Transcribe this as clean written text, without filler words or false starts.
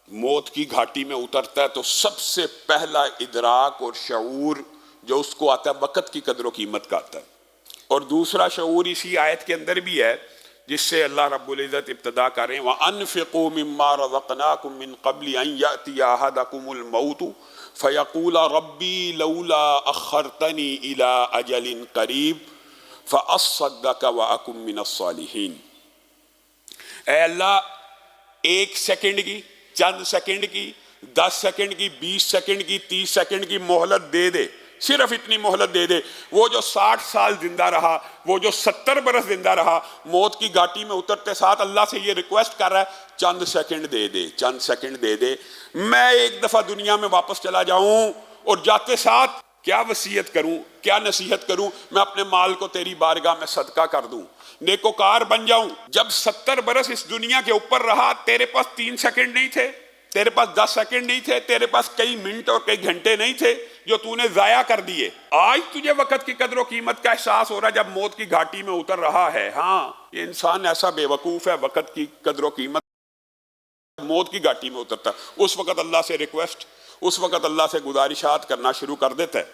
موت کی گھاٹی میں اترتا ہے تو سب سے پہلا ادراک اور شعور جو اس کو آتا ہے وقت کی قدر و قیمت کا آتا ہے. اور دوسرا شعور اسی آیت کے اندر بھی ہے جس سے اللہ رب العزت ابتدا کر رہے ہیں وَأَنفِقُوا مِمَّا رَزَقْنَاكُم مِّن قَبْلِ أَن يَأْتِيَ أَحَدَكُمُ الْمَوْتُ فَيَقُولَ رَبِّي لَوْلَا أَخَّرْتَنِي إِلَىٰ أَجَلٍ قَرِيبٍ فَأَصَّدَّقَ وَأَكُن مِّنَ الصَّالِحِينَ. اے اللہ ایک سیکنڈ کی، چند سیکنڈ کی، 10 سیکنڈ کی، 20 سیکنڈ کی، 30 سیکنڈ کی مہلت دے دے، صرف اتنی مہلت دے دے. وہ جو 60 سال زندہ رہا، وہ جو 70 برس زندہ رہا، موت کی گھاٹی میں اترتے ساتھ اللہ سے یہ ریکویسٹ کر رہا ہے چند سیکنڈ دے دے، چند سیکنڈ دے دے. میں ایک دفعہ دنیا میں واپس چلا جاؤں اور جاتے ساتھ کیا وصیت کروں، کیا نصیحت کروں، میں اپنے مال کو تیری بارگاہ میں صدقہ کر دوں، نیکوکار بن جاؤں. جب 70 برس اس دنیا کے اوپر رہا، تیرے پاس 3 سیکنڈ نہیں تھے، تیرے پاس 10 سیکنڈ نہیں تھے، تیرے پاس کئی منٹ اور کئی گھنٹے نہیں تھے جو تو نے ضائع کر دیے. آج تجھے وقت کی قدر و قیمت کا احساس ہو رہا ہے جب موت کی گھاٹی میں اتر رہا ہے. ہاں یہ انسان ایسا بے وقوف ہے، وقت کی قدر و قیمت موت کی گھاٹی میں اترتا ہے اس وقت اللہ سے ریکویسٹ، اس وقت اللہ سے گزارشات کرنا شروع کر دیتا ہے.